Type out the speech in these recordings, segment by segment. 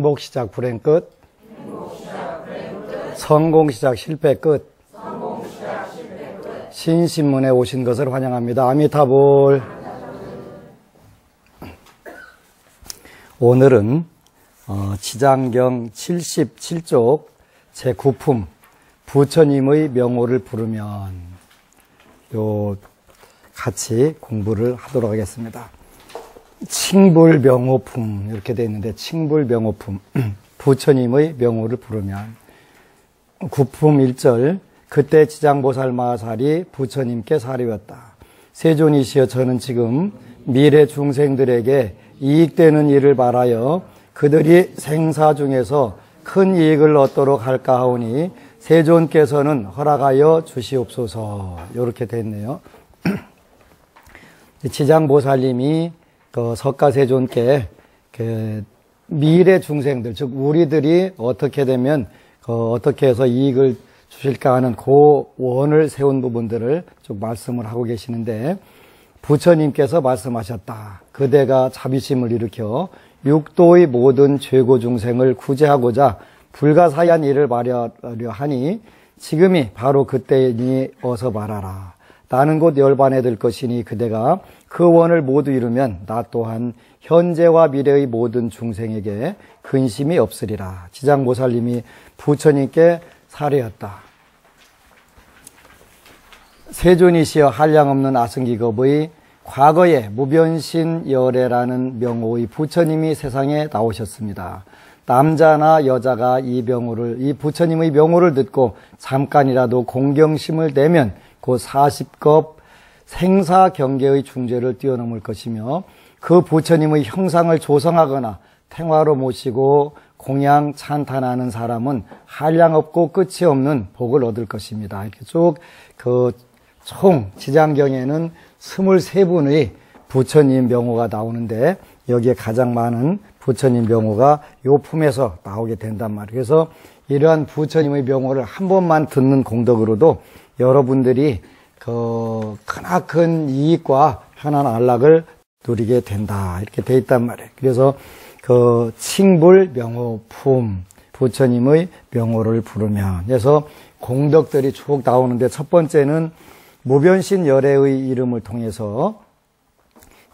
행복 시작 불행 끝. 성공 시작 실패 끝. 신신문에 오신 것을 환영합니다. 아미타불. 오늘은 지장경 77쪽 제9품 부처님의 명호를 부르면 같이 공부를 하도록 하겠습니다. 칭불명호품 이렇게 되어 있는데 칭불명호품 부처님의 명호를 부르면 9품 1절 그때 지장보살 마살이 부처님께 사리웠다. 세존이시여 저는 지금 미래 중생들에게 이익되는 일을 바라여 그들이 생사 중에서 큰 이익을 얻도록 할까 하오니 세존께서는 허락하여 주시옵소서. 이렇게 됐네요. 지장보살님이 석가세존께 미래 중생들, 즉 우리들이 어떻게 되면 어떻게 해서 이익을 주실까 하는 그 원을 세운 부분들을 쭉 말씀을 하고 계시는데 부처님께서 말씀하셨다. 그대가 자비심을 일으켜 육도의 모든 죄고 중생을 구제하고자 불가사의한 일을 말하려 하니 지금이 바로 그때이니 어서 말하라. 나는 곧 열반에 들 것이니 그대가 그 원을 모두 이루면 나 또한 현재와 미래의 모든 중생에게 근심이 없으리라. 지장보살님이 부처님께 사례였다. 세존이시여 한량없는 아승기겁의 과거에 무변신열애라는 명호의 부처님이 세상에 나오셨습니다. 남자나 여자가 이 부처님의 명호를 듣고 잠깐이라도 공경심을 내면 곧 40겁 생사경계의 중죄를 뛰어넘을 것이며 그 부처님의 형상을 조성하거나 탱화로 모시고 공양 찬탄하는 사람은 한량없고 끝이 없는 복을 얻을 것입니다. 이렇게 쭉 총 지장경에는 23분의 부처님 명호가 나오는데 여기에 가장 많은 부처님 명호가 요 품에서 나오게 된단 말이에요. 그래서 이러한 부처님의 명호를 한 번만 듣는 공덕으로도 여러분들이 크나큰 이익과 편안 안락을 누리게 된다. 이렇게 돼 있단 말이에요. 그래서 칭불 명호품 부처님의 명호를 부르면 그래서 공덕들이 쭉 나오는데 첫 번째는 무변신 열애의 이름을 통해서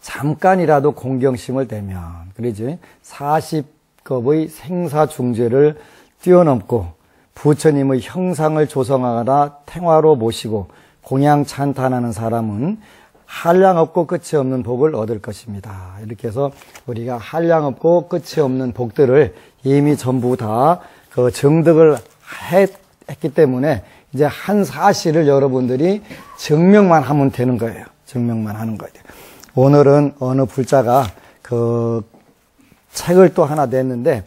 잠깐이라도 공경심을 내면 그러지 40겁의 생사중죄를 뛰어넘고 부처님의 형상을 조성하거나 탱화로 모시고 공양 찬탄하는 사람은 한량없고 끝이 없는 복을 얻을 것입니다. 이렇게 해서 우리가 한량없고 끝이 없는 복들을 이미 전부 다 증득을 했기 때문에 이제 한 사실을 여러분들이 증명만 하면 되는 거예요. 증명만 하는 거예요. 오늘은 어느 불자가 책을 또 하나 냈는데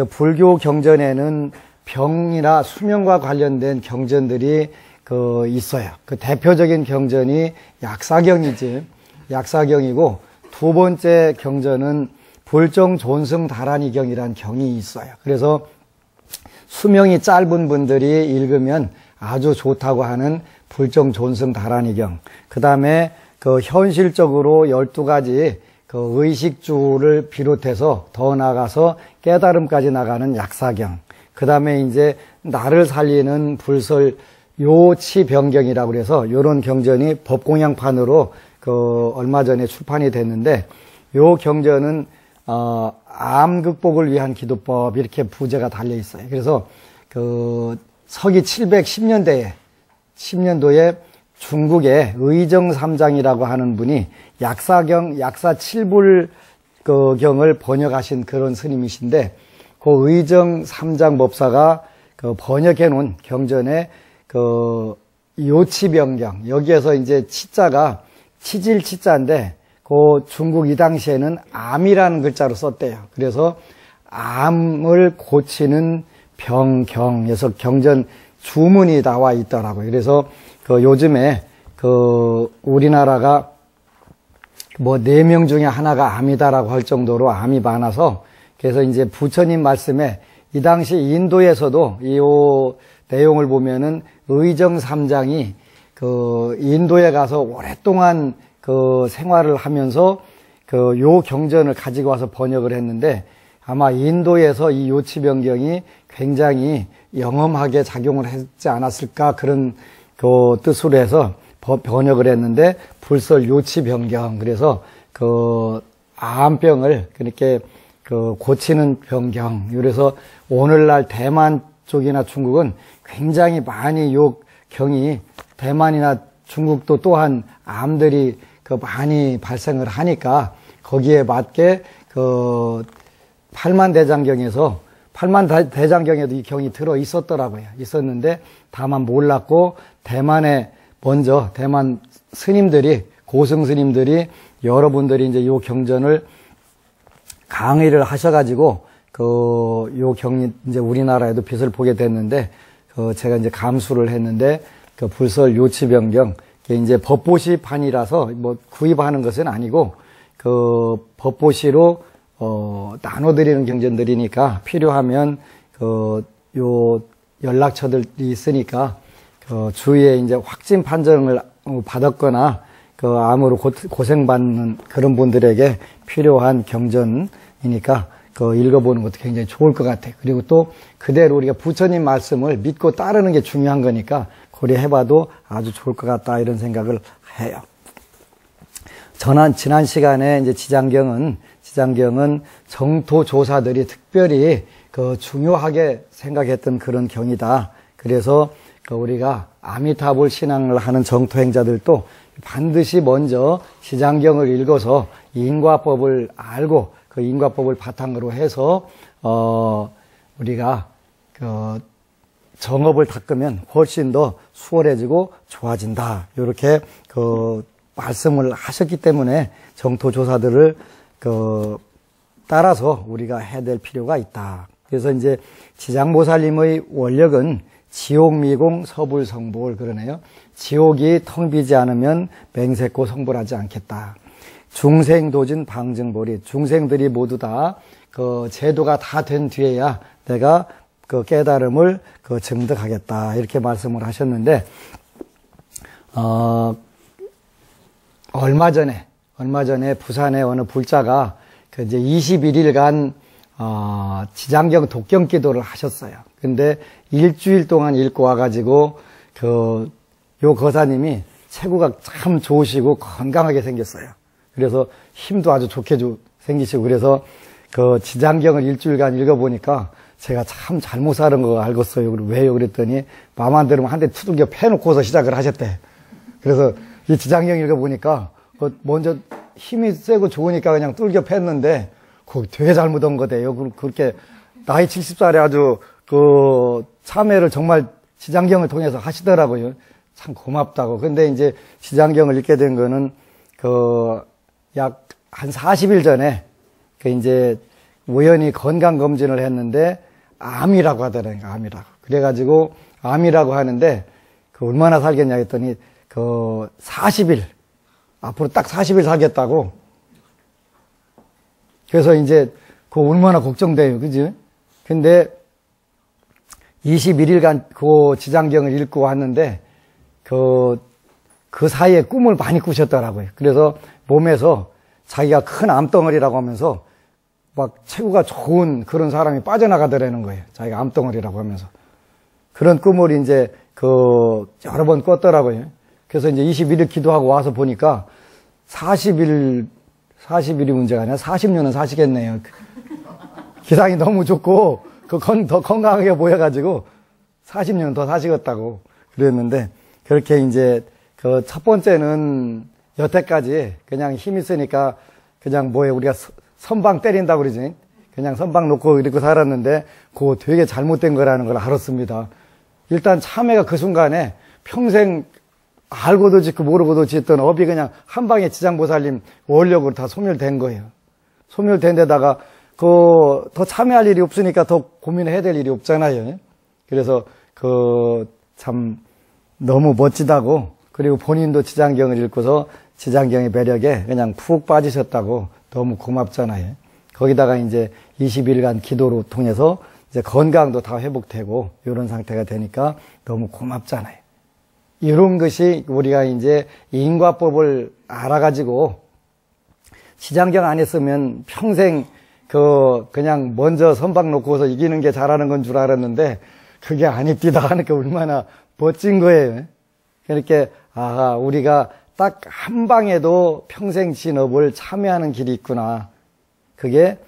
불교 경전에는 병이나 수명과 관련된 경전들이 있어요. 그 대표적인 경전이 약사경이지. 약사경이고 두 번째 경전은 불정존승다란이경이라는 경이 있어요. 그래서 수명이 짧은 분들이 읽으면 아주 좋다고 하는 불정존승다란이경. 그 다음에 현실적으로 12가지 의식주를 비롯해서 더 나아가서 깨달음까지 나가는 약사경. 그 다음에 이제 나를 살리는 불설 요치병경이라고 그래서 이런 경전이 법공양판으로 얼마 전에 출판이 됐는데 요 경전은 암 극복을 위한 기도법 이렇게 부제가 달려 있어요. 그래서 서기 710년도에 중국의 의정삼장이라고 하는 분이 약사 7불 경을 번역하신 그런 스님이신데 그 의정삼장 법사가 번역해 놓은 경전에 요치병경 여기에서 이제 치자가 치질 치자인데 중국 이 당시에는 암이라는 글자로 썼대요. 그래서 암을 고치는 병경에서 경전 주문이 나와 있더라고요. 그래서 요즘에 우리나라가 4명 중에 하나가 암이다라고 할 정도로 암이 많아서 그래서 이제 부처님 말씀에 이 당시 인도에서도 이 내용을 보면은 의정삼장이 인도에 가서 오랫동안 생활을 하면서 요 경전을 가지고 와서 번역을 했는데 아마 인도에서 이 요치변경이 굉장히 영험하게 작용을 했지 않았을까 그런 그 뜻으로 해서 번역을 했는데 불설 요치변경 그래서 그 암병을 그렇게 그 고치는 변경 그래서 오늘날 대만 쪽이나 중국은 굉장히 많이 요 경이 대만이나 중국도 또한 암들이 그 많이 발생을 하니까 거기에 맞게 그 팔만대장경에서 팔만대장경에도 이 경이 들어 있었더라고요. 있었는데 다만 몰랐고 대만에 먼저 대만 스님들이 고승 스님들이 여러분들이 이제 요 경전을 강의를 하셔가지고 요 경이 이제 우리나라에도 빛을 보게 됐는데 제가 이제 감수를 했는데 그 불설 요치변경 이제 법보시판이라서 뭐 구입하는 것은 아니고 그 법보시로 나눠드리는 경전들이니까 필요하면 요 연락처들이 있으니까 주위에 이제 확진 판정을 받았거나 그 암으로 고생받는 그런 분들에게 필요한 경전이니까 읽어보는 것도 굉장히 좋을 것 같아요. 그리고 또 그대로 우리가 부처님 말씀을 믿고 따르는 게 중요한 거니까 고려해봐도 아주 좋을 것 같다 이런 생각을 해요. 지난 시간에 이제 지장경은 정토조사들이 특별히 중요하게 생각했던 그런 경이다. 그래서 우리가 아미타불 신앙을 하는 정토행자들도 반드시 먼저 지장경을 읽어서 인과법을 알고 그 인과법을 바탕으로 해서 우리가 정업을 닦으면 훨씬 더 수월해지고 좋아진다. 이렇게 말씀을 하셨기 때문에 정토조사들을 따라서 우리가 해야 될 필요가 있다. 그래서 이제 지장보살님의 원력은 지옥미공 서불성불 그러네요. 지옥이 텅 비지 않으면 맹세코 성불하지 않겠다. 중생도진 방증보리 중생들이 모두 다 제도가 다 된 뒤에야 내가 깨달음을 증득하겠다 이렇게 말씀을 하셨는데 얼마 전에 부산의 어느 불자가 이제 21일간 지장경 독경 기도를 하셨어요. 근데 일주일 동안 읽고 와가지고 요 거사님이 체구가 참 좋으시고 건강하게 생겼어요. 그래서 힘도 아주 좋게 생기시고 그래서 지장경을 일주일간 읽어보니까 제가 참 잘못 살은 거 알겠어요. 왜요? 그랬더니 마음 안 들으면 한 대 투들겨 패놓고서 시작을 하셨대. 그래서 이 지장경 읽어보니까 먼저 힘이 세고 좋으니까 그냥 뚫겨 팼는데 그거 되게 잘못 온 거대요. 그렇게 나이 70살에 아주 참회를 정말 지장경을 통해서 하시더라고요. 참 고맙다고. 근데 이제 지장경을 읽게 된 거는 약 한 40일 전에 이제 우연히 건강검진을 했는데 암이라고 하더라고요. 암이라고. 그래가지고 암이라고 하는데 얼마나 살겠냐 했더니 40일 앞으로 딱 40일 살겠다고. 그래서 이제 얼마나 걱정돼요. 그지? 근데 21일간 지장경을 읽고 왔는데 그 사이에 꿈을 많이 꾸셨더라고요. 그래서 몸에서 자기가 큰 암덩어리라고 하면서 막 체구가 좋은 그런 사람이 빠져나가더라는 거예요. 자기가 암덩어리라고 하면서. 그런 꿈을 이제 여러 번 꿨더라고요. 그래서 이제 21일 기도하고 와서 보니까 40일이 문제가 아니라 40년은 사시겠네요. 기상이 너무 좋고 더 건강하게 보여가지고 40년 더 사시겠다고 그랬는데 그렇게 이제 첫 번째는 여태까지 그냥 힘이 세니까 그냥 우리가 선방 때린다고 그러지. 그냥 선방 놓고 이렇게 살았는데 그거 되게 잘못된 거라는 걸 알았습니다. 일단 참회가 그 순간에 평생 알고도 짓고 모르고도 짓던 업이 그냥 한 방에 지장보살님 원력으로 다 소멸된 거예요. 소멸된 데다가 더 참회할 일이 없으니까 더 고민해야 될 일이 없잖아요. 그래서 참 너무 멋지다고 그리고 본인도 지장경을 읽고서 지장경의 매력에 그냥 푹 빠지셨다고 너무 고맙잖아요. 거기다가 이제 20일간 기도로 통해서 이제 건강도 다 회복되고 이런 상태가 되니까 너무 고맙잖아요. 이런 것이 우리가 이제 인과법을 알아가지고 지장경 안 했으면 평생 그냥 먼저 선박 놓고서 이기는 게 잘하는 건 줄 알았는데 그게 아닙니다 하니까 얼마나 멋진 거예요. 그렇게 우리가 딱 한 방에도 평생 진업을 참여하는 길이 있구나. 그게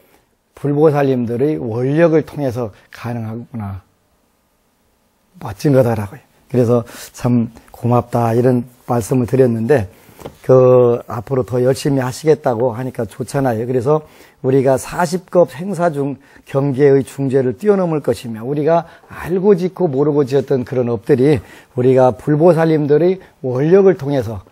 불보살님들의 원력을 통해서 가능하구나. 멋진 거더라고요. 그래서 참 고맙다 이런 말씀을 드렸는데 앞으로 더 열심히 하시겠다고 하니까 좋잖아요. 그래서 우리가 40급 행사 중 경계의 중죄를 뛰어넘을 것이며 우리가 알고 짓고 모르고 지었던 그런 업들이 우리가 불보살님들의 원력을 통해서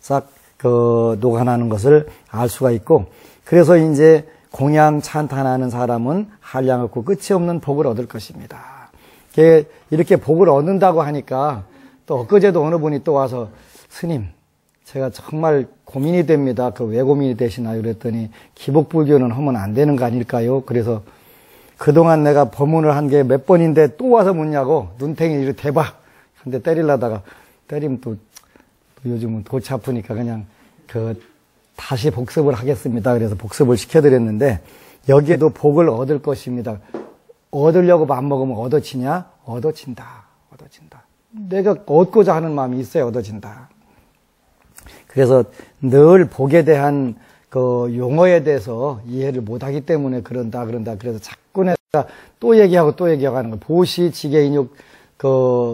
싹 녹아나는 것을 알 수가 있고, 그래서 이제 공양 찬탄하는 사람은 한량 없고 끝이 없는 복을 얻을 것입니다. 이렇게 복을 얻는다고 하니까 또 엊그제도 어느 분이 또 와서 스님, 제가 정말 고민이 됩니다. 왜 고민이 되시나요? 그랬더니 기복불교는 하면 안 되는 거 아닐까요? 그래서 그동안 내가 법문을 한 게 몇 번인데 또 와서 묻냐고 눈탱이 이렇게 대박 한 대 때리려다가 때리면 또 요즘은 골치 아프니까 그냥 다시 복습을 하겠습니다. 그래서 복습을 시켜드렸는데 여기에도 복을 얻을 것입니다. 얻으려고 맘먹으면 얻어지냐? 얻어진다. 내가 얻고자 하는 마음이 있어야 얻어진다. 그래서 늘 복에 대한 용어에 대해서 이해를 못하기 때문에 그런다. 그래서 자꾸 내가 또 얘기하고 하는 거. 보시, 지계, 인육,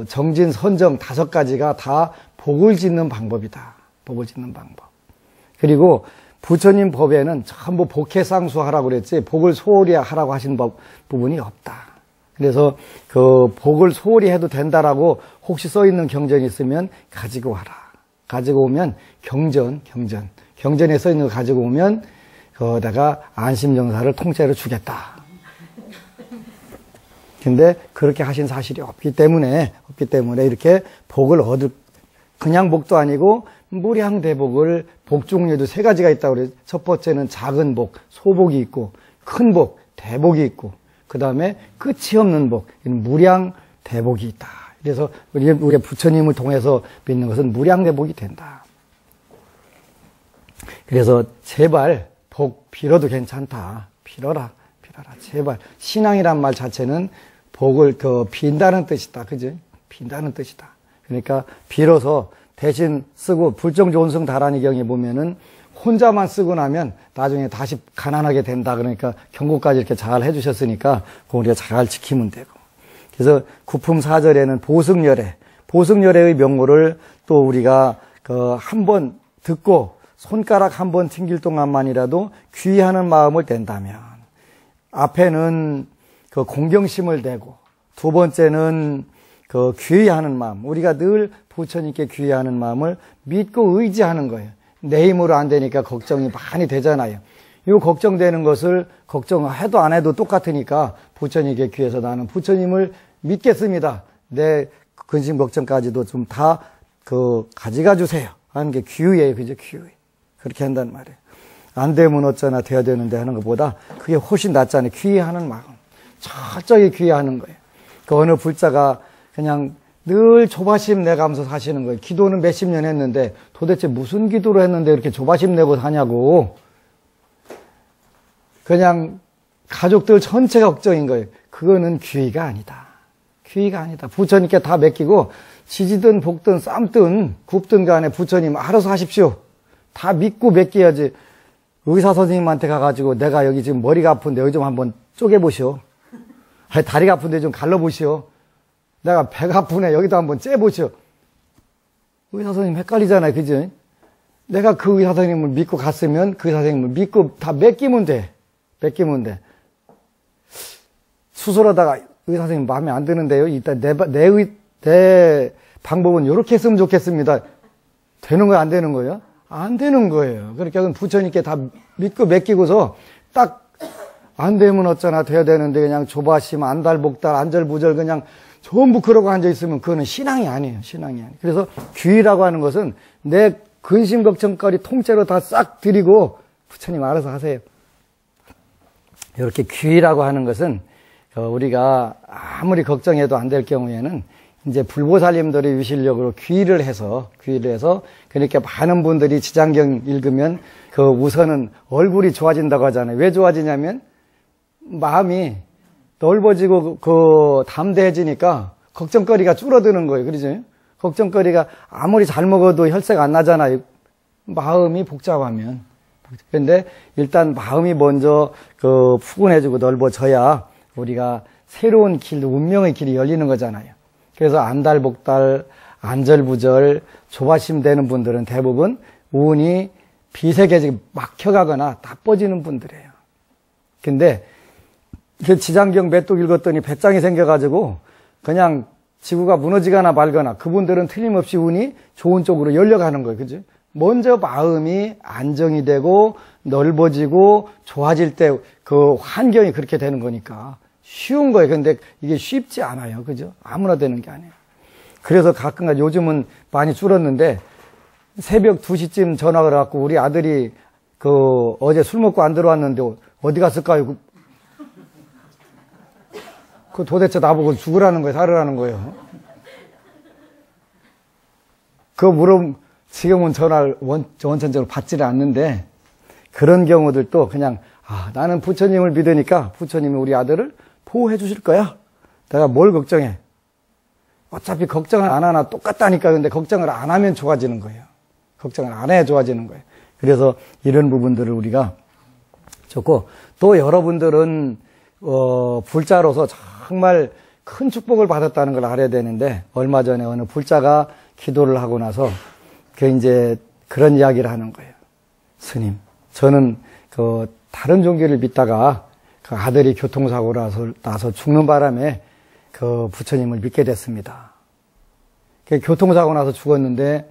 정진, 선정 5가지가 다 복을 짓는 방법이다. 복을 짓는 방법. 그리고 부처님 법에는 전부 복해상수하라고 그랬지 복을 소홀히 하라고 하신 부분이 없다. 그래서 복을 소홀히 해도 된다라고 혹시 써 있는 경전이 있으면 가지고 와라. 가지고 오면 경전에 써 있는 거 가지고 오면 거기다가 안심정사를 통째로 주겠다. 근데 그렇게 하신 사실이 없기 때문에 이렇게 복을 그냥 복도 아니고 무량대복을 복 종류도 3가지가 있다고 그래요. 첫 번째는 작은 복, 소복이 있고, 큰 복, 대복이 있고, 그 다음에 끝이 없는 복, 무량대복이 있다. 그래서 우리가 부처님을 통해서 믿는 것은 무량대복이 된다. 그래서 제발 복 빌어도 괜찮다. 빌어라. 제발. 신앙이란 말 자체는 복을 빈다는 뜻이다. 그죠? 빈다는 뜻이다. 그러니까 빌어서 대신 쓰고 불정조은승 다란이경에 보면은 혼자만 쓰고 나면 나중에 다시 가난하게 된다. 그러니까 경고까지 이렇게 잘 해주셨으니까 그거 우리가 잘 지키면 되고. 그래서 구품 4절에는 보승열애의 명호를 또 우리가 한번 듣고 손가락 한번 튕길 동안만이라도 귀의하는 마음을 댄다면 앞에는 공경심을 대고 두 번째는 귀의하는 마음, 우리가 늘 부처님께 귀의하는 마음을 믿고 의지하는 거예요. 내 힘으로 안 되니까 걱정이 많이 되잖아요. 이 걱정되는 것을 걱정해도 안 해도 똑같으니까 부처님께 귀해서 나는 부처님을 믿겠습니다. 내 근심 걱정까지도 좀 다 가져가 주세요 하는 게 귀의예요. 그죠? 귀의. 그렇게 한단 말이에요. 안 되면 어쩌나 돼야 되는데 하는 것보다 그게 훨씬 낫잖아요. 귀의하는 마음. 철저히 귀의하는 거예요. 어느 불자가 그냥 늘 조바심 내가면서 사시는 거예요. 기도는 몇십 년 했는데 도대체 무슨 기도를 했는데 이렇게 조바심 내고 사냐고. 그냥 가족들 전체가 걱정인 거예요. 그거는 귀의가 아니다. 부처님께 다 맡기고 지지든 볶든 쌈든 굽든 간에 부처님 알아서 하십시오. 다 믿고 맡겨야지. 의사 선생님한테 가가지고 내가 여기 지금 머리가 아픈데 여기 좀 한번 쪼개보시오. 다리가 아픈데 좀 갈라보시오. 내가 배가 아프네 여기도 한번 째보시오. 의사 선생님 헷갈리잖아요. 그죠? 내가 그 의사 선생님을 믿고 갔으면 그 의사 선생님을 믿고 다 맡기면 돼. 수술하다가 의사 선생님 마음에 안 드는데요. 일단 내 방법은 이렇게 했으면 좋겠습니다. 되는 거예요? 안 되는 거예요? 안 되는 거예요. 그러니까 부처님께 다 믿고 맡기고서 딱 안 되면 어쩌나 돼야 되는데 그냥 조바심, 안달복달, 안절부절 그냥 전부 그러고 앉아있으면 그거는 신앙이 아니에요. 그래서 귀의라고 하는 것은 내 근심 걱정거리 통째로 다 싹 드리고 부처님 알아서 하세요. 이렇게 귀의라고 하는 것은 우리가 아무리 걱정해도 안 될 경우에는 이제 불보살님들의 유실력으로 귀의를 해서 그렇게 많은 분들이 지장경 읽으면 그 우선은 얼굴이 좋아진다고 하잖아요. 왜 좋아지냐면 마음이 넓어지고 그 담대해지니까 걱정거리가 줄어드는 거예요. 그러죠? 걱정거리가 아무리 잘 먹어도 혈색 안 나잖아요. 마음이 복잡하면. 그런데 일단 마음이 먼저 그 푸근해지고 넓어져야 우리가 새로운 길, 운명의 길이 열리는 거잖아요. 그래서 안달복달, 안절부절, 조바심 되는 분들은 대부분 운이 비세계적이 막혀가거나 나빠지는 분들이에요. 근데 그 지장경 몇 독 읽었더니 배짱이 생겨가지고 그냥 지구가 무너지거나 말거나 그분들은 틀림없이 운이 좋은 쪽으로 열려가는 거예요. 그죠? 먼저 마음이 안정이 되고 넓어지고 좋아질 때 그 환경이 그렇게 되는 거니까 쉬운 거예요. 근데 이게 쉽지 않아요. 그죠? 아무나 되는 게 아니에요. 그래서 가끔가다 요즘은 많이 줄었는데 새벽 2시쯤 전화가 와갖고 우리 아들이 그 어제 술 먹고 안 들어왔는데 어디 갔을까요? 그 도대체 나보고 죽으라는 거예요? 살으라는 거예요? 지금은 전화를 원천적으로 받지를 않는데 그런 경우들도 그냥 나는 부처님을 믿으니까 부처님이 우리 아들을 보호해 주실 거야. 내가 뭘 걱정해. 어차피 걱정을 안 하나 똑같다니까. 근데 걱정을 안 하면 좋아지는 거예요. 걱정을 안 해야 좋아지는 거예요. 그래서 이런 부분들을 우리가 좋고 또 여러분들은 불자로서 정말 큰 축복을 받았다는 걸 알아야 되는데 얼마 전에 어느 불자가 기도를 하고 나서 이제 그런 이야기를 하는 거예요. 스님, 저는 다른 종교를 믿다가 그 아들이 교통사고로 나서 죽는 바람에 그 부처님을 믿게 됐습니다. 교통사고 나서 죽었는데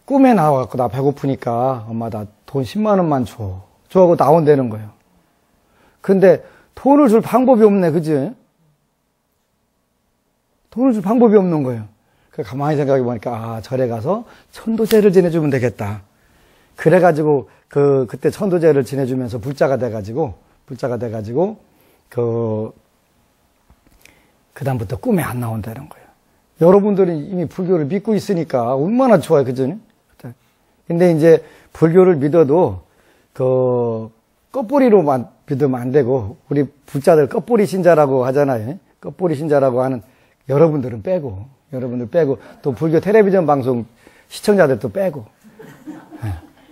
꿈에 나와갖고 나 배고프니까 엄마 나 돈 10만 원만 줘. 하고 나온다는 거예요. 근데 돈을 줄 방법이 없네. 그지? 돈을 줄 방법이 없는 거예요. 가만히 생각해 보니까 절에 가서 천도제를 지내주면 되겠다. 그래가지고 그때 천도제를 지내주면서 불자가 돼가지고 그다음부터 꿈에 안 나온다는 거예요. 여러분들은 이미 불교를 믿고 있으니까 얼마나 좋아요. 그죠? 근데 이제 불교를 믿어도 껍뿌리로만 믿으면 안 되고 우리 불자들 껍뿌리 신자라고 하잖아요. 껍뿌리 신자라고 하는 여러분들 빼고 또 불교 텔레비전 방송 시청자들도 빼고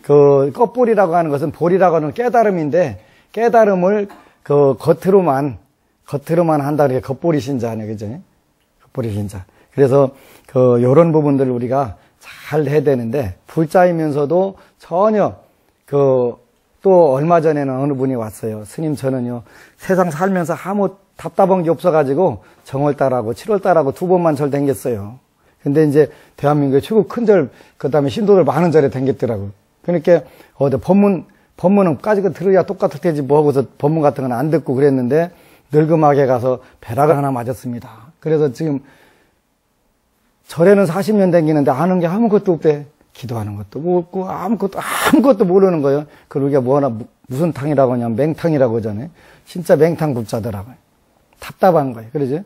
그 껍뿌리라고 하는 것은 볼이라고 하는 깨달음인데 깨달음을 겉으로만 한다는 게 겉보리 신자네. 그죠? 겉보리 신자. 그래서 요런 부분들을 우리가 잘 해야 되는데 불자이면서도 전혀 또 얼마 전에는 어느 분이 왔어요. 스님 저는요 세상 살면서 아무 답답한 게 없어가지고 정월달하고 7월달하고 2번만 절 댕겼어요. 근데 이제 대한민국의 최고 큰 절, 그 다음에 신도들 많은 절에 댕겼더라고요. 그러니까 법문은 까지고 들어야 똑같을 테지 뭐 하고서 법문 같은 건 안 듣고 그랬는데 늙음하게 가서 벼락을 하나 맞았습니다. 그래서 지금 절에는 40년 댕기는데 아는 게 아무것도 없대. 기도하는 것도 없고 아무것도 모르는 거예요. 그러게 무슨 탕이라고 하냐면 맹탕이라고 하잖아요. 진짜 맹탕 불자더라고요. 답답한 거예요. 그러죠?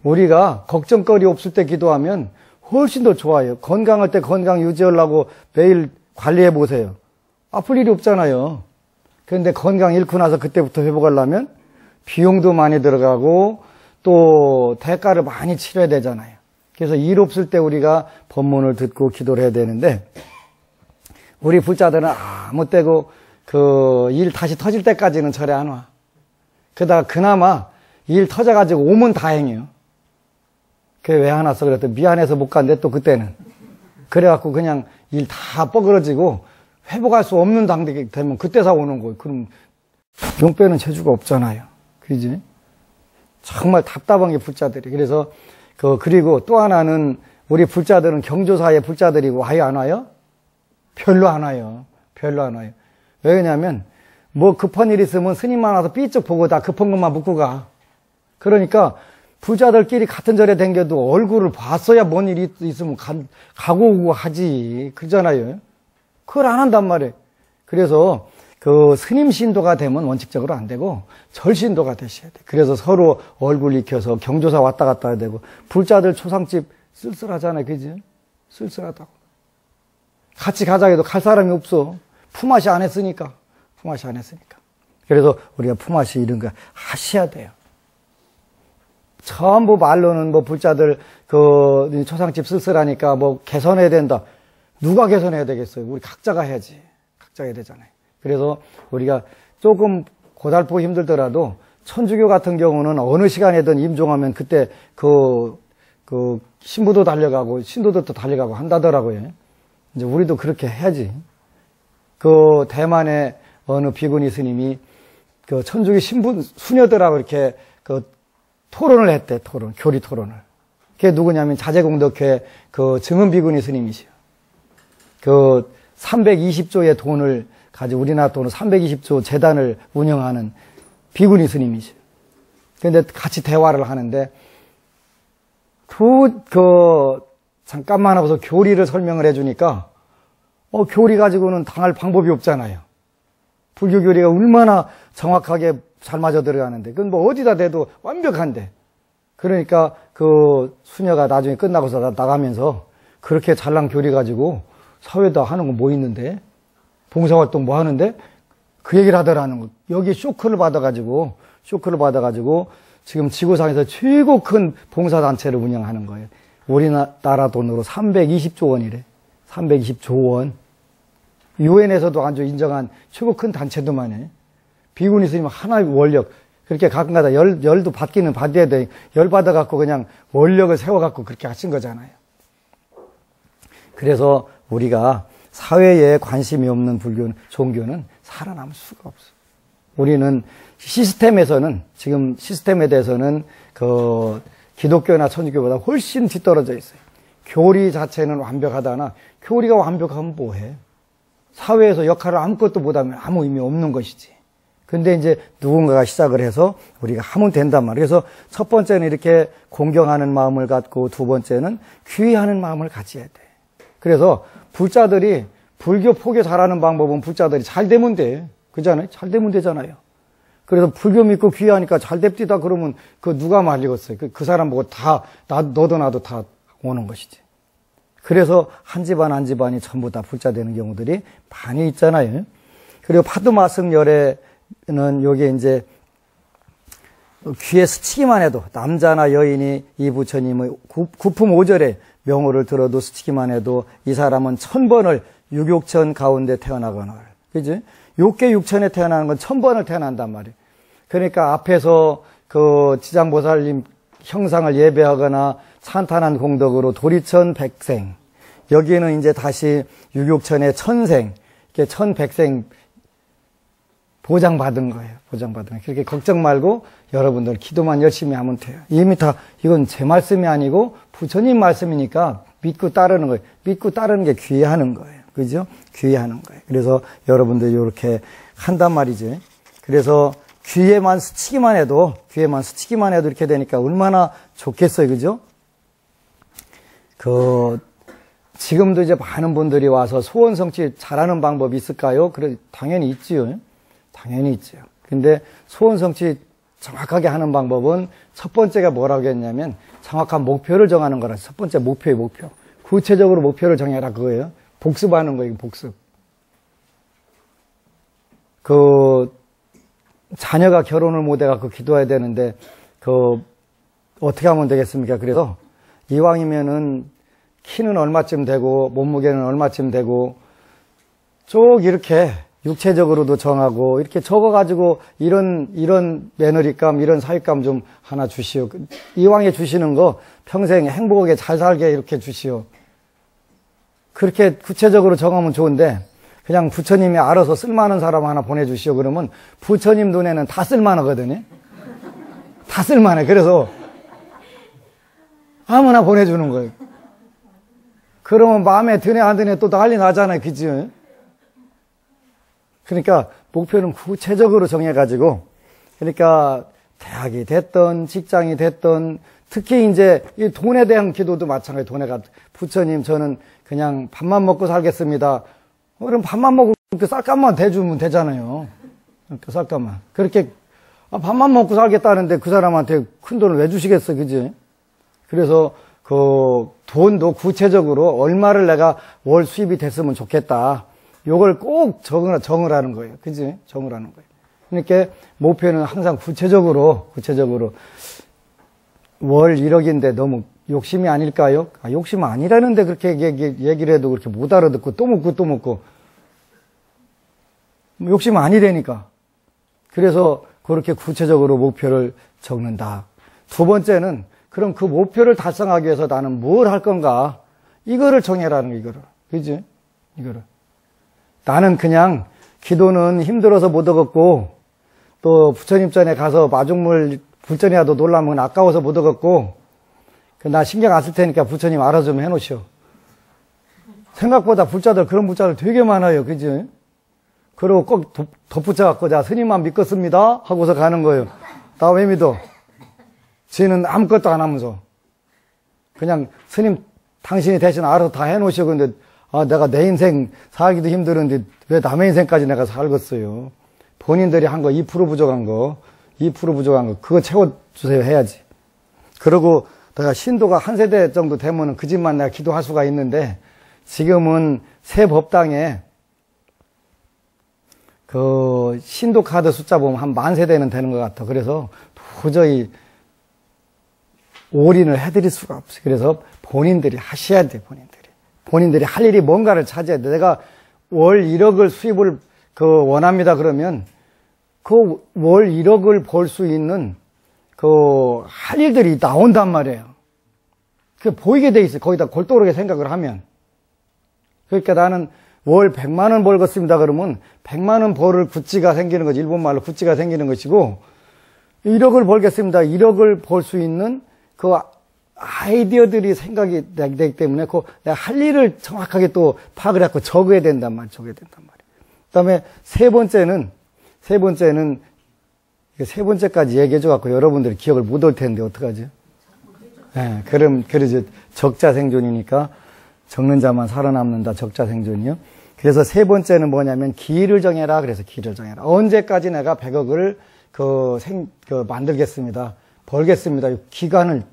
우리가 걱정거리 없을 때 기도하면 훨씬 더 좋아요. 건강할 때 건강 유지하려고 매일 관리해 보세요. 아플 일이 없잖아요. 그런데 건강 잃고 나서 그때부터 회복하려면 비용도 많이 들어가고 또 대가를 많이 치러야 되잖아요. 그래서 일 없을 때 우리가 법문을 듣고 기도를 해야 되는데 우리 불자들은 아무 때고 일 다시 터질 때까지는 절에 안 와. 그러다가 그나마 일 터져가지고 오면 다행이에요. 그게 왜 안 왔어? 그랬더니 미안해서 못 갔는데 또 그때는. 그래갖고 그냥 일 다 뻐그러지고 회복할 수 없는 단계 되면 그때서 오는 거예요. 그럼 용 빼는 재주가 없잖아요. 그지? 정말 답답한 게 불자들이. 그래서 그리고 또 하나는 우리 불자들은 경조사의 불자들이고 아예 안 와요? 별로 안 와요. 왜냐면 뭐 급한 일 있으면 스님만 와서 삐쩍 보고 다 급한 것만 묻고 가. 그러니까 불자들끼리 같은 절에 댕겨도 얼굴을 봤어야 뭔 일이 있으면 가고 오고 하지. 그러잖아요. 그걸 안 한단 말이에요. 그래서 스님 신도가 되면 원칙적으로 안 되고 절 신도가 되셔야 돼. 그래서 서로 얼굴 익혀서 경조사 왔다 갔다 해야 되고 불자들 초상집 쓸쓸하잖아요. 그지? 쓸쓸하다고. 같이 가자 해도 갈 사람이 없어. 품앗이 안 했으니까. 품앗이 안 했으니까. 그래서 우리가 품앗이 이런 거 하셔야 돼요. 전부 말로는 뭐 불자들 초상집 쓸쓸하니까 뭐 개선해야 된다. 누가 개선해야 되겠어요? 우리 각자가 해야지. 각자가 해야 되잖아요. 그래서 우리가 조금 고달프고 힘들더라도 천주교 같은 경우는 어느 시간에든 임종하면 그때 신부도 달려가고 신도들도 달려가고 한다더라고요. 이제 우리도 그렇게 해야지. 대만의 어느 비구니 스님이 천주교 신부 수녀들하고 이렇게 토론을 했대. 교리 토론을. 그게 누구냐면 자제공덕회 증은 비구니 스님이시요. 320조의 돈을 가지고 우리나라 돈으로 320조 재단을 운영하는 비구니 스님이시요. 근데 같이 대화를 하는데 잠깐만 하고서 교리를 설명을 해주니까 교리 가지고는 당할 방법이 없잖아요. 불교 교리가 얼마나 정확하게 잘 맞아 들어가는데 그건 뭐 어디다 대도 완벽한데 그러니까 수녀가 나중에 끝나고서 나가면서 그렇게 잘난 교리 가지고 사회에다 하는 거 뭐 있는데 봉사활동 뭐 하는데 그 얘기를 하더라는 거. 여기 쇼크를 받아가지고 지금 지구상에서 최고 큰 봉사단체를 운영하는 거예요. 우리나라 돈으로 320조 원이래. 320조 원. 유엔에서도 아주 인정한 최고 큰 단체도만 해. 비구니 스님 하나의 원력. 그렇게 가끔가다 열도 받기는 받아야 돼. 열 받아갖고 그냥 원력을 세워갖고 그렇게 하신 거잖아요. 그래서 우리가 사회에 관심이 없는 종교는 살아남을 수가 없어. 우리는 지금 시스템에 대해서는 기독교나 천주교보다 훨씬 뒤떨어져 있어요. 교리 자체는 완벽하다나 교리가 완벽하면 뭐해? 사회에서 역할을 아무것도 못하면 아무 의미 없는 것이지. 근데 이제 누군가가 시작을 해서 우리가 하면 된단 말이에요. 그래서 첫 번째는 이렇게 공경하는 마음을 갖고 두 번째는 귀의하는 마음을 가져야 돼. 그래서 불자들이 불교 포교 잘하는 방법은 불자들이 잘 되면 돼. 그잖아요? 잘 되면 되잖아요. 그래서 불교 믿고 귀의하니까 잘 됩디다 그러면 누가 말리겠어요? 그 사람 보고 너도 나도 다 오는 것이지. 그래서 한 집안이 전부 다 불자 되는 경우들이 많이 있잖아요. 그리고 파두마승 열애는 요게 이제 귀에 스치기만 해도 남자나 여인이 이 부처님의 구품 5절에 명호를 들어도 스치기만 해도 이 사람은 1000번을 육육천 가운데 태어나거늘. 그지? 욕계 육천에 태어나는 건 1000번을 태어난단 말이에요. 그러니까 앞에서 지장보살님 형상을 예배하거나 찬탄한 공덕으로 도리천 백생. 여기는 이제 다시 육육천의 천생. 이렇게 1100생 보장받은 거예요. 보장받은 거예요. 그렇게 걱정 말고 여러분들 기도만 열심히 하면 돼요. 이미 이건 제 말씀이 아니고 부처님 말씀이니까 믿고 따르는 거예요. 믿고 따르는 게 귀의하는 거예요. 그죠? 귀의하는 거예요. 그래서 여러분들 이렇게 한단 말이지. 그래서 귀에만 스치기만 해도 이렇게 되니까 얼마나 좋겠어요. 그죠? 지금도 이제 많은 분들이 와서 소원 성취 잘하는 방법이 있을까요? 그래, 당연히 있지요. 당연히 있죠. 근데 소원 성취 정확하게 하는 방법은 첫 번째가 뭐라고 했냐면 정확한 목표를 정하는 거라. 첫 번째 목표. 구체적으로 목표를 정해라 그거예요. 복습하는 거예요. 복습. 자녀가 결혼을 못 해갖고 기도해야 되는데 어떻게 하면 되겠습니까? 그래서 이왕이면은 키는 얼마쯤 되고 몸무게는 얼마쯤 되고 쭉 이렇게 육체적으로도 정하고 이렇게 적어가지고 이런 며느리감 이런 사윗감 좀 하나 주시오. 이왕에 주시는 거 평생 행복하게 잘 살게 이렇게 주시오. 그렇게 구체적으로 정하면 좋은데 그냥 부처님이 알아서 쓸만한 사람 하나 보내주시오 그러면 부처님 눈에는 다 쓸만하거든요. 다 쓸만해. 그래서 아무나 보내주는 거예요. 그러면 마음에 드네 안 드네 또 난리 나잖아요. 그치? 그러니까 목표는 구체적으로 정해가지고 그러니까 대학이 됐던 직장이 됐던 특히 이제 이 돈에 대한 기도도 마찬가지. 돈에가 부처님 저는 그냥 밥만 먹고 살겠습니다. 그럼 밥만 먹고 그 쌀값만 대주면 되잖아요. 그 쌀값만. 그렇게 밥만 먹고 살겠다는데 그 사람한테 큰 돈을 왜 주시겠어, 그지? 그래서 돈도 구체적으로 얼마를 내가 월 수입이 됐으면 좋겠다. 요걸 꼭 정을 하는 거예요. 그지? 정을 하는 거예요. 그러니까 목표는 항상 구체적으로 월 1억인데 너무 욕심이 아닐까요? 욕심 아니라는데 그렇게 얘기를 해도 그렇게 못 알아듣고 또 묻고 욕심 아니라니까. 그래서 그렇게 구체적으로 목표를 적는다. 두 번째는 그럼 그 목표를 달성하기 위해서 나는 뭘 할 건가? 이거를 정해라는 거, 이거를. 그지? 이거를. 나는 그냥 기도는 힘들어서 못 얻었고, 또 부처님 전에 가서 마중물 불전이라도 놀라면 아까워서 못 얻었고, 나 신경 안 쓸 테니까 부처님 알아서 좀 해놓으시오. 생각보다 그런 불자들 되게 많아요. 그지? 그리고 꼭 덧붙여갖고, 자, 스님만 믿겠습니다. 하고서 가는 거예요. 나 왜 믿어? 지는 아무것도 안 하면서. 그냥 스님, 당신이 대신 알아서 다 해놓으시오. 근데, 내가 내 인생 살기도 힘들은데 왜 남의 인생까지 내가 살겠어요. 본인들이 한 거 2% 부족한 거, 그거 채워주세요. 해야지. 그리고 내가 신도가 한 세대 정도 되면은 그 집만 내가 기도할 수가 있는데, 지금은 새 법당에 그 신도 카드 숫자 보면 한 10,000세대는 되는 것 같아. 그래서 도저히 올인을 해드릴 수가 없어요. 그래서 본인들이 하셔야 돼, 본인들이 할 일이 뭔가를 찾아야 돼. 내가 월 1억을 수입을 원합니다. 그러면 그 월 1억을 벌 수 있는 할 일들이 나온단 말이에요. 그게 보이게 돼 있어요. 거기다 골똘하게 생각을 하면. 그러니까 나는 월 100만 원 벌겠습니다. 그러면 100만 원 벌을 구찌가 생기는 거지. 일본말로 구찌가 생기는 것이고, 1억을 벌겠습니다. 1억을 벌 수 있는 그 아이디어들이 생각이 되기 때문에 내가 할 일을 정확하게 또 파악을 해서 적어야 된단 말이에요. 그 다음에 세 번째까지 얘기해줘갖고 여러분들이 기억을 못 할 텐데 어떡하지? 네, 그러죠. 적자생존이니까 적는 자만 살아남는다. 적자생존이요. 그래서 세 번째는 뭐냐면 기일을 정해라. 그래서 기일을 정해라. 언제까지 내가 100억을 만들겠습니다. 벌겠습니다. 기간을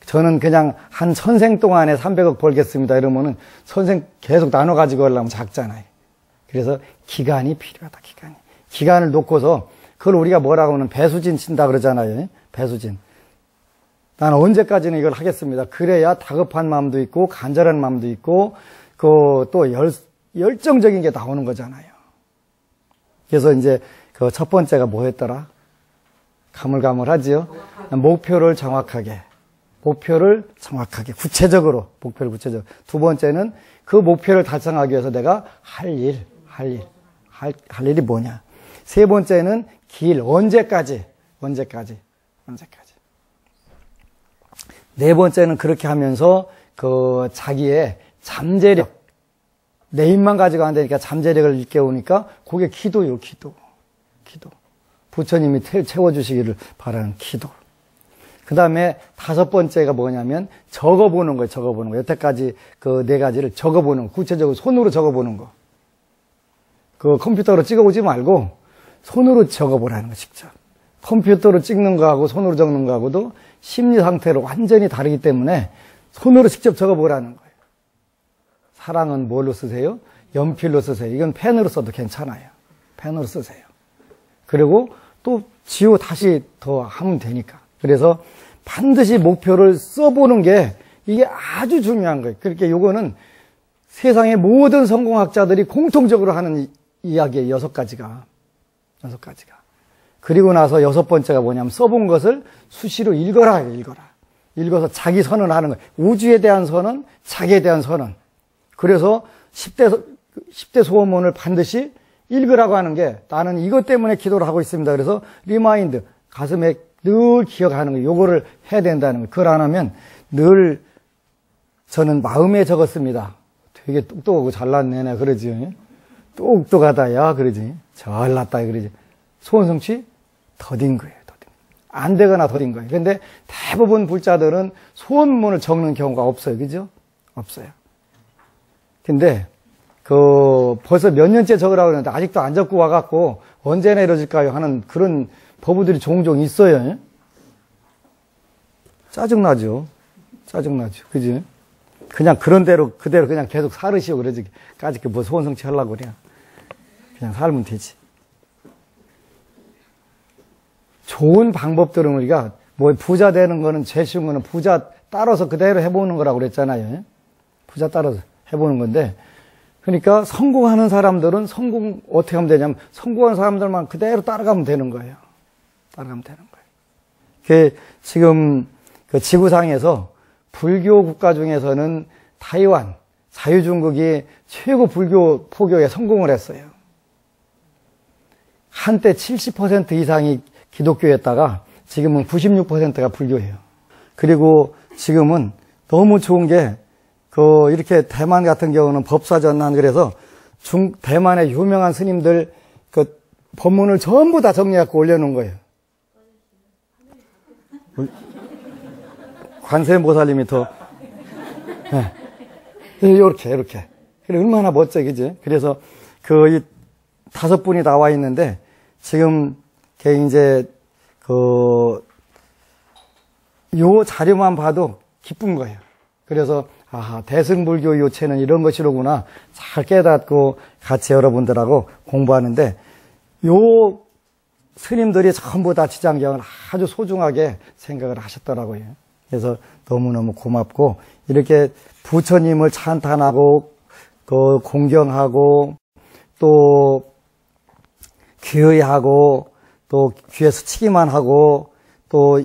저는 그냥 한 선생 동안에 300억 벌겠습니다. 이러면은 선생 계속 나눠 가지고 하려면 작잖아요. 그래서 기간이 필요하다. 기간을 놓고서 그걸 우리가 뭐라고 하면 배수진 친다 그러잖아요. 배수진. 나는 언제까지는 이걸 하겠습니다. 그래야 다급한 마음도 있고 간절한 마음도 있고 또 열정적인 게 나오는 거잖아요. 그래서 이제 그 첫 번째가 뭐였더라? 가물가물하지요. 목표를 정확하게 구체적으로. 두 번째는 그 목표를 달성하기 위해서 내가 할 일이 뭐냐. 세 번째는 길, 언제까지. 네 번째는 그렇게 하면서 자기의 잠재력, 내 힘만 가지고 안 되니까 잠재력을 일깨우니까 그게 기도요, 기도. 부처님이 채워주시기를 바라는 기도. 그 다음에 다섯 번째가 뭐냐면 적어보는 거예요. 여태까지 그 네 가지를 적어보는 거. 구체적으로 손으로 적어보는 거. 컴퓨터로 찍어오지 말고 손으로 적어보라는 거, 직접. 컴퓨터로 찍는 거하고 손으로 적는 거하고도 심리 상태로 완전히 다르기 때문에 손으로 직접 적어보라는 거예요. 사랑은 뭘로 쓰세요? 연필로 쓰세요. 이건 펜으로 써도 괜찮아요. 펜으로 쓰세요. 그리고 또 지우 다시 더 하면 되니까. 그래서 반드시 목표를 써보는 게 이게 아주 중요한 거예요. 그러니까 요거는 세상의 모든 성공학자들이 공통적으로 하는 이야기예요. 6가지가. 그리고 나서 6번째가 뭐냐면 써본 것을 수시로 읽어라. 읽어서 자기 선언을 하는 거예요. 우주에 대한 선언, 자기에 대한 선언. 그래서 10대 소원문을 반드시 읽으라고 하는 게 나는 이것 때문에 기도를 하고 있습니다. 그래서 리마인드, 가슴에 늘 기억하는 거예요. 요거를 해야 된다는 거예요. 그걸 안 하면 늘 저는 마음에 적었습니다. 되게 똑똑하고 잘났네, 그러지. 똑똑하다, 야, 그러지. 잘났다, 그러지. 소원 성취? 더딘 거예요, 안 되거나 더딘 거예요. 근데 대부분 불자들은 소원문을 적는 경우가 없어요. 그죠? 없어요. 근데, 벌써 몇 년째 적으라고 그러는데 아직도 안 적고 와갖고 언제나 이루어질까요? 하는 그런 법우들이 종종 있어요. 짜증나죠? 그지? 그냥 그런 대로, 그대로 그냥 계속 살으시오. 그러지. 까짓 게 뭐 소원성취 하려고 그래. 그냥 살면 되지. 좋은 방법들은 우리가 뭐 부자 되는 거는 제일 쉬운 거는 부자 따라서 그대로 해보는 거라고 그랬잖아요. 부자 따라서 해보는 건데, 그러니까 성공하는 사람들은 성공 어떻게 하면 되냐면 성공한 사람들만 그대로 따라가면 되는 거예요. 따라가면 되는 거예요. 그 지금 그 지구상에서 불교 국가 중에서는 타이완, 자유중국이 최고 불교 포교에 성공을 했어요. 한때 70% 이상이 기독교였다가 지금은 96%가 불교예요. 그리고 지금은 너무 좋은 게 이렇게 대만 같은 경우는 법사전환 그래서 대만의 유명한 스님들 그 법문을 전부 다 정리해갖고 올려놓은 거예요. 관세음보살님이 더, 네. 이렇게. 그래, 얼마나 멋져, 그지? 그래서 이 5분이 나와 있는데, 지금, 이제, 요 자료만 봐도 기쁜 거예요. 그래서, 대승불교 요체는 이런 것이로구나. 잘 깨닫고 같이 여러분들하고 공부하는데, 요 스님들이 전부 다 지장경을 아주 소중하게 생각을 하셨더라고요. 그래서 너무너무 고맙고, 이렇게 부처님을 찬탄하고, 공경하고, 또, 귀의하고, 또 귀에 스치기만 하고, 또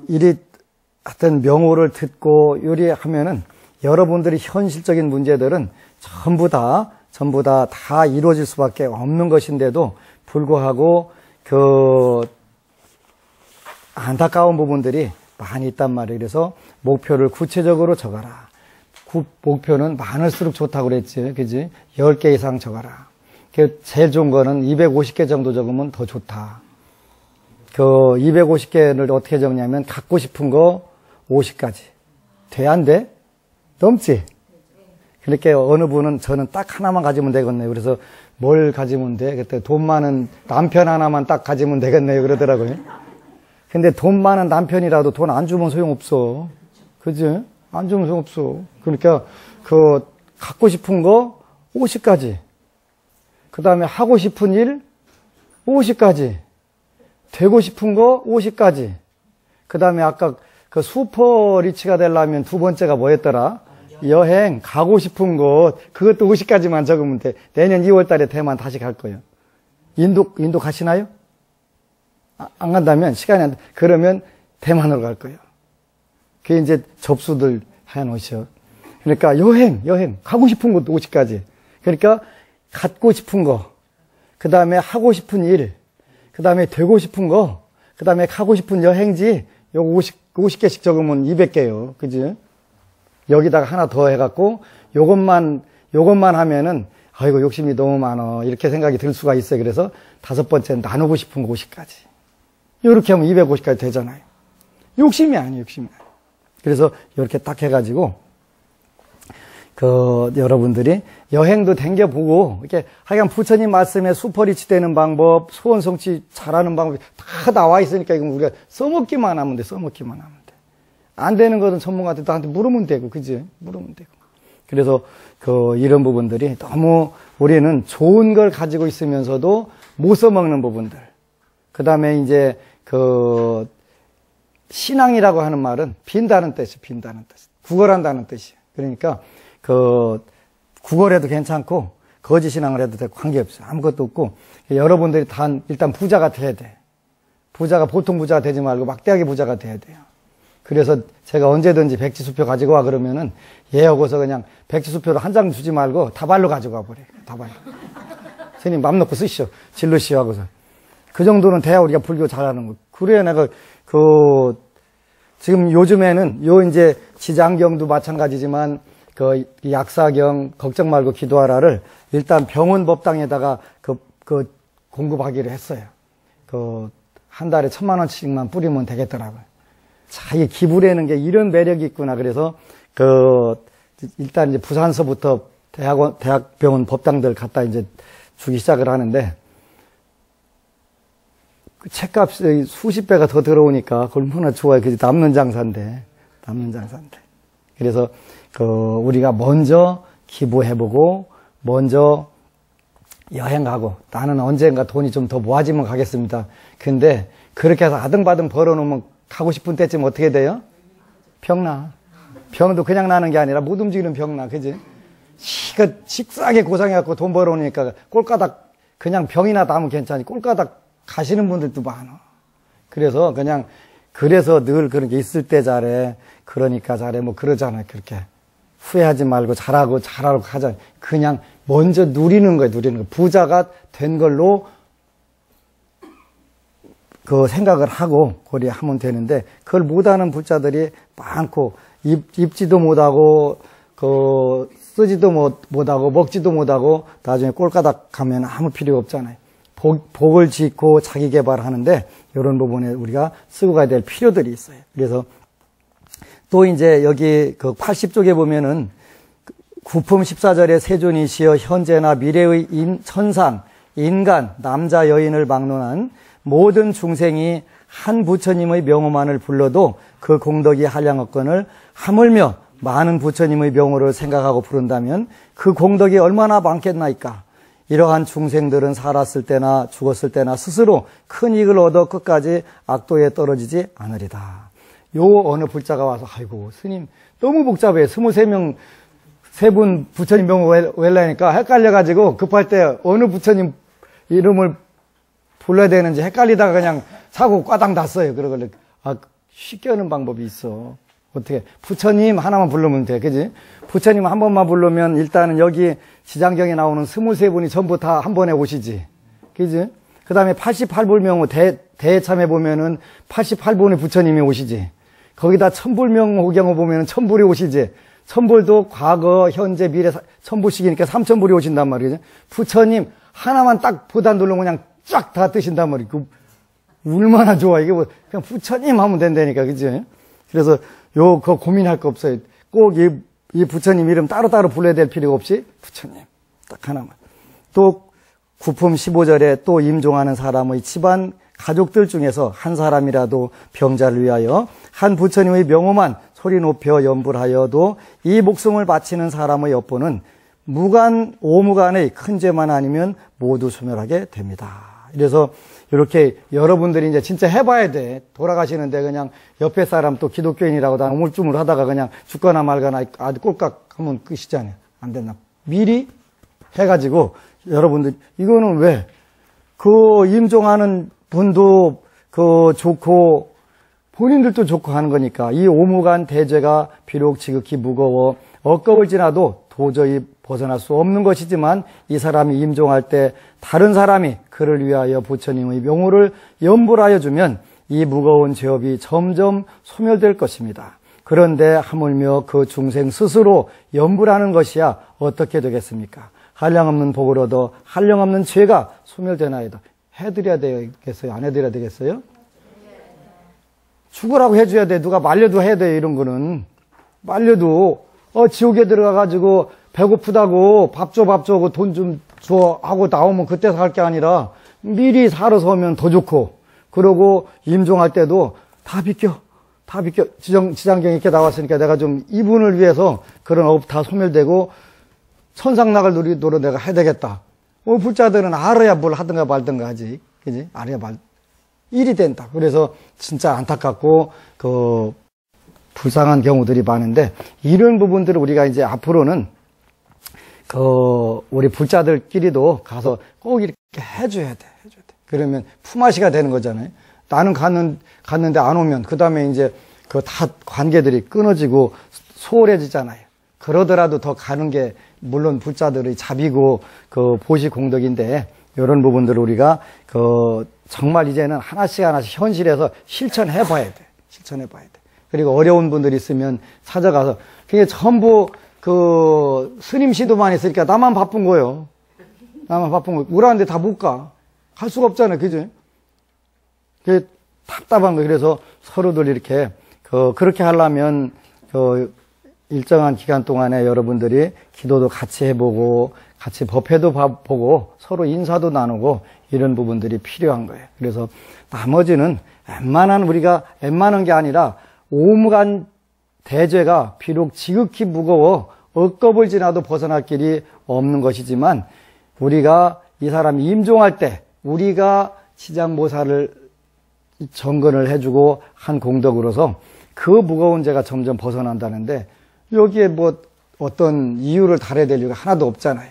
하여튼 명호를 듣고, 요리하면은, 여러분들이 현실적인 문제들은 전부 다 이루어질 수밖에 없는 것인데도 불구하고, 안타까운 부분들이 많이 있단 말이에요. 그래서 목표를 구체적으로 적어라. 목표는 많을수록 좋다고 그랬지. 그지? 10개 이상 적어라. 제일 좋은 거는 250개 정도 적으면 더 좋다. 250개를 어떻게 적냐면 갖고 싶은 거 50가지. 돼, 안 돼? 넘지? 그러니까 어느 분은 저는 딱 하나만 가지면 되겠네요. 그래서 뭘 가지면 돼? 그때 돈 많은 남편 하나만 딱 가지면 되겠네요. 그러더라고요. 근데 돈 많은 남편이라도 돈 안 주면 소용없어. 그지? 안 주면 소용없어. 그러니까 갖고 싶은 거 50가지. 그 다음에 하고 싶은 일 50가지. 되고 싶은 거 50가지. 그 다음에 아까 슈퍼 리치가 되려면 두 번째가 뭐였더라? 여행, 가고 싶은 곳, 그것도 50가지만 적으면 돼. 내년 2월 달에 대만 다시 갈 거예요. 인도 가시나요? 안 간다면, 시간이 안 돼. 그러면 대만으로 갈 거예요. 그게 이제 접수들 해놓으셔. 그러니까 여행, 가고 싶은 곳도 50가지. 그러니까 갖고 싶은 거, 그 다음에 하고 싶은 일, 그 다음에 되고 싶은 거, 그 다음에 가고 싶은 여행지, 요거 50개씩 적으면 200개요. 그지? 여기다가 하나 더 해갖고, 요것만 하면은, 아이고, 욕심이 너무 많어. 이렇게 생각이 들 수가 있어요. 그래서 5번째는 나누고 싶은 거 50가지. 이렇게 하면 250까지 되잖아요. 욕심이 아니에요. 그래서 이렇게 딱 해가지고, 여러분들이 여행도 댕겨보고, 이렇게 하여간 부처님 말씀에 슈퍼리치 되는 방법, 소원 성취 잘하는 방법이 다 나와 있으니까 이건 우리가 써먹기만 하면 돼. 안 되는 것은 전문가한테 나한테 물으면 되고, 그지? 물으면 되고. 그래서 이런 부분들이 너무 우리는 좋은 걸 가지고 있으면서도 못 써먹는 부분들. 그 다음에 이제 신앙이라고 하는 말은 빈다는 뜻이에요. 구걸한다는 뜻이에요. 그러니까 구걸해도 괜찮고 거짓 신앙을 해도 되고 관계없어요. 아무것도 없고 여러분들이 일단 부자가 돼야 돼. 보통 부자가 되지 말고 막대하게 부자가 돼야 돼요. 그래서 제가 언제든지 백지수표 가지고 와 그러면은 얘하고서 그냥 백지수표를 한 장 주지 말고 다발로 가지고 와버려요. 다발로. 스님 맘 놓고 쓰시오. 진루시오 하고서. 그 정도는 돼야 우리가 불교 잘하는 거. 그래야 내가 지금 요즘에는 이제 지장경도 마찬가지지만 약사경 걱정 말고 기도하라를 일단 병원 법당에다가 공급하기로 했어요. 한 달에 1,000,000원씩만 뿌리면 되겠더라고요. 자, 이 기부라는 게 이런 매력이 있구나. 그래서 일단 이제 부산서부터 대학병원 법당들 갖다 이제 주기 시작을 하는데 책값이 수십 배가 더 들어오니까 얼마나 좋아요. 그지? 남는 장사인데. 그래서 우리가 먼저 기부해보고, 먼저 여행 가고, 나는 언젠가 돈이 좀 더 모아지면 가겠습니다. 근데 그렇게 해서 아등바등 벌어놓으면 가고 싶은 때쯤 어떻게 돼요? 병나. 병도 그냥 나는 게 아니라 못 움직이는 병나. 그지? 식상하게 고생해갖고 돈 벌어오니까 꼴까닥 그냥 병이나 나면 괜찮지. 꼴까닥 가시는 분들도 많아. 그래서 늘 그런 게 있을 때 잘해. 그러니까 잘해. 뭐 그러잖아요. 그렇게. 후회하지 말고 잘하고 하자. 그냥 먼저 누리는 거예요. 부자가 된 걸로 그 생각을 하고 그리 하면 되는데 그걸 못하는 부자들이 많고 입지도 못하고 쓰지도 못하고 먹지도 못하고 나중에 꼴까닥 가면 아무 필요 없잖아요. 복을 짓고 자기 개발하는데 이런 부분에 우리가 쓰고 가야 될 필요들이 있어요. 그래서 또 이제 여기 그 80쪽에 보면은 구품 14절에 세존이시여 현재나 미래의 천상, 인간, 남자, 여인을 막론한 모든 중생이 한 부처님의 명호만을 불러도 그 공덕이 한량업건을 하물며 많은 부처님의 명호를 생각하고 부른다면 그 공덕이 얼마나 많겠나이까. 이러한 중생들은 살았을 때나 죽었을 때나 스스로 큰 이익을 얻어 끝까지 악도에 떨어지지 않으리다. 어느 불자가 와서 아이고 스님 너무 복잡해. 23명 세 분 부처님 명호 외라니까 헷갈려가지고 급할 때 어느 부처님 이름을 불러야 되는지 헷갈리다가 그냥 사고 꽈당 났어요. 그러길래 쉽게 하는 방법이 있어. 어떻게 부처님 하나만 부르면 돼. 그지? 부처님 한 번만 부르면 일단은 여기 지장경에 나오는 23분이 전부 다 한 번에 오시지. 그지? 그 다음에 88불명호 대참에 보면은 88분의 부처님이 오시지. 거기다 천불명호경을 보면은 천불이 오시지. 천불도 과거, 현재, 미래 천불씩이니까 3000불이 오신단 말이죠. 부처님 하나만 딱 보다 누르면 그냥 쫙 다 뜨신단 말이에요. 얼마나 좋아. 이게 그냥 부처님 하면 된다니까. 그지? 그래서 그거 고민할 거 없어요. 꼭 이 부처님 이름 따로따로 불러야 될 필요가 없이 부처님 딱 하나만. 또 구품 15절에 또 임종하는 사람의 집안 가족들 중에서 한 사람이라도 병자를 위하여 한 부처님의 명호만 소리 높여 연불하여도 이 목숨을 바치는 사람의 여포는 오무간의 큰 죄만 아니면 모두 소멸하게 됩니다. 그래서 이렇게 여러분들이 이제 진짜 해봐야 돼. 돌아가시는데 그냥 옆에 사람 또 기독교인이라고 다 우물쭈물 하다가 그냥 죽거나 말거나 아주 꼴깍 하면 끝이잖아요. 안 됐나? 미리 해가지고 여러분들 이거는 왜? 임종하는 분도 좋고 본인들도 좋고 하는 거니까 이 오무간 대죄가 비록 지극히 무거워 억겁을 지나도 도저히 벗어날 수 없는 것이지만 이 사람이 임종할 때 다른 사람이 그를 위하여 부처님의 명호를 연불하여 주면 이 무거운 죄업이 점점 소멸될 것입니다. 그런데 하물며 그 중생 스스로 연불하는 것이야 어떻게 되겠습니까? 한량없는 복을 얻어 한량없는 죄가 소멸되나이다. 해드려야 되겠어요? 안 해드려야 되겠어요? 죽으라고 해줘야 돼. 누가 말려도 해야 돼. 이런 거는 말려도 지옥에 들어가가지고 배고프다고 밥 줘 하고 돈 좀 줘 하고 나오면 그때 살 게 아니라 미리 살아서 오면 더 좋고, 그러고 임종할 때도 다 비켜 지장경에 이렇게 나왔으니까 내가 좀 이분을 위해서 그런 업 다 소멸되고 천상 나갈 노릇 내가 해야 되겠다. 불자들은 알아야 뭘 하든가 말든가 하지. 그지? 알아야 일이 된다. 그래서 진짜 안타깝고 불쌍한 경우들이 많은데, 이런 부분들을 우리가 이제 앞으로는 우리 불자들끼리도 가서 꼭 이렇게 해줘야 돼. 그러면 품앗이가 되는 거잖아요. 나는 갔는데 안 오면 그 다음에 이제 다 관계들이 끊어지고 소홀해지잖아요. 그러더라도 더 가는 게 물론 불자들의 자비고 보시 공덕인데, 이런 부분들을 우리가 정말 이제는 하나씩 현실에서 실천해 봐야 돼. 그리고 어려운 분들이 있으면 찾아가서, 그게 전부 스님 시도만 있으니까 나만 바쁜 거예요. 우라는데 다 못 가. 갈 수가 없잖아요. 그죠? 그게 답답한 거예요. 그래서 서로들 이렇게, 그렇게 하려면, 일정한 기간 동안에 여러분들이 기도도 같이 해보고, 같이 법회도 보고, 서로 인사도 나누고, 이런 부분들이 필요한 거예요. 그래서 나머지는 웬만한 게 아니라, 오무간 대죄가 비록 지극히 무거워 억겁을 지나도 벗어날 길이 없는 것이지만 우리가 이 사람이 임종할 때 우리가 치장보살을 정근을 해주고 한 공덕으로서 그 무거운 죄가 점점 벗어난다는데 여기에 뭐 어떤 이유를 달아야 될 이유가 하나도 없잖아요.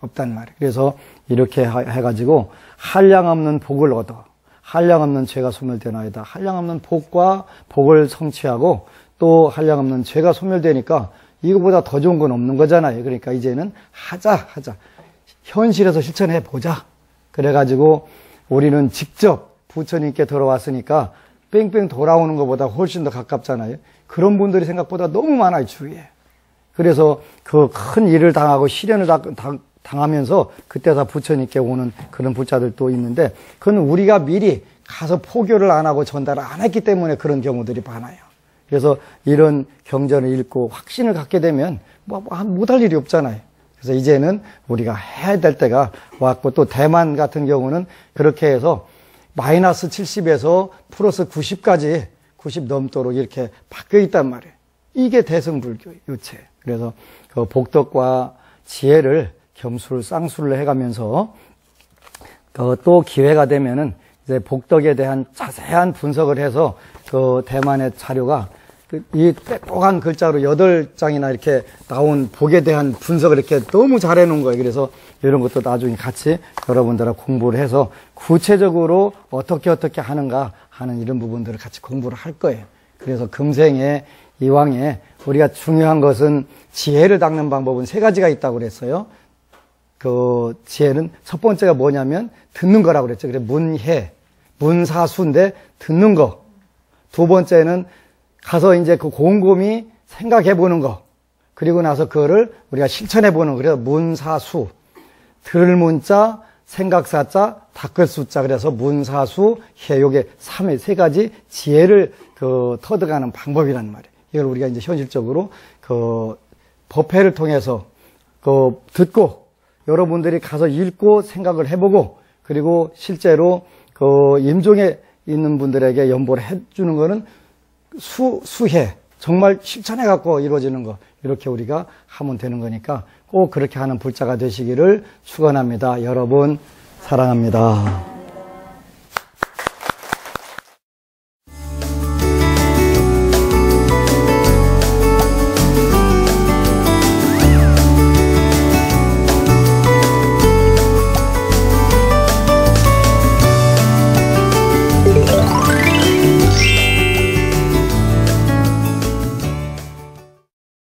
없단 말이에요. 그래서 이렇게 해가지고 한량없는 복을 얻어. 한량없는 죄가 소멸되나이다. 한량없는 복과 복을 성취하고 또 한량없는 죄가 소멸되니까 이거보다 더 좋은 건 없는 거잖아요. 그러니까 이제는 하자. 현실에서 실천해 보자. 그래가지고 우리는 직접 부처님께 들어왔으니까 뺑뺑 돌아오는 것보다 훨씬 더 가깝잖아요. 그런 분들이 생각보다 너무 많아요, 주위에. 그래서 그 큰 일을 당하고 시련을 당하면서 그때 다 부처님께 오는 그런 부자들도 있는데 그건 우리가 미리 가서 포교를 안 하고 전달을 안 했기 때문에 그런 경우들이 많아요. 그래서 이런 경전을 읽고 확신을 갖게 되면 못할 일이 없잖아요. 그래서 이제는 우리가 해야 될 때가 왔고 또 대만 같은 경우는 그렇게 해서 마이너스 70에서 플러스 90까지 90 넘도록 이렇게 바뀌어 있단 말이에요. 이게 대승불교의 유체. 그래서 그 복덕과 지혜를 겸수를 쌍수를 해가면서 또 기회가 되면은 이제 복덕에 대한 자세한 분석을 해서 그 대만의 자료가 이 빽빽한 글자로 8장이나 이렇게 나온 복에 대한 분석을 이렇게 너무 잘 해놓은 거예요. 그래서 이런 것도 나중에 같이 여러분들하고 공부를 해서 구체적으로 어떻게 하는가 하는 이런 부분들을 같이 공부를 할 거예요. 그래서 금생에 이왕에 우리가 중요한 것은 지혜를 닦는 방법은 3가지가 있다고 그랬어요. 그 지혜는 첫 번째가 뭐냐면 듣는 거라고 그랬죠. 그래 문해, 문사수인데 듣는 거. 두 번째는 가서 이제 그 곰곰이 생각해 보는 거. 그리고 나서 그거를 우리가 실천해 보는 거. 그래서 문사수. 들을 문자, 생각사자, 닦을 수자. 그래서 문사수, 해. 요게 3가지 지혜를 터득하는 방법이란 말이에요. 이걸 우리가 이제 현실적으로 법회를 통해서 듣고 여러분들이 가서 읽고 생각을 해보고 그리고 실제로 임종에 있는 분들에게 연보를 해주는 거는 수해 정말 실천해 갖고 이루어지는 거 이렇게 우리가 하면 되는 거니까 꼭 그렇게 하는 불자가 되시기를 축원합니다. 여러분 사랑합니다.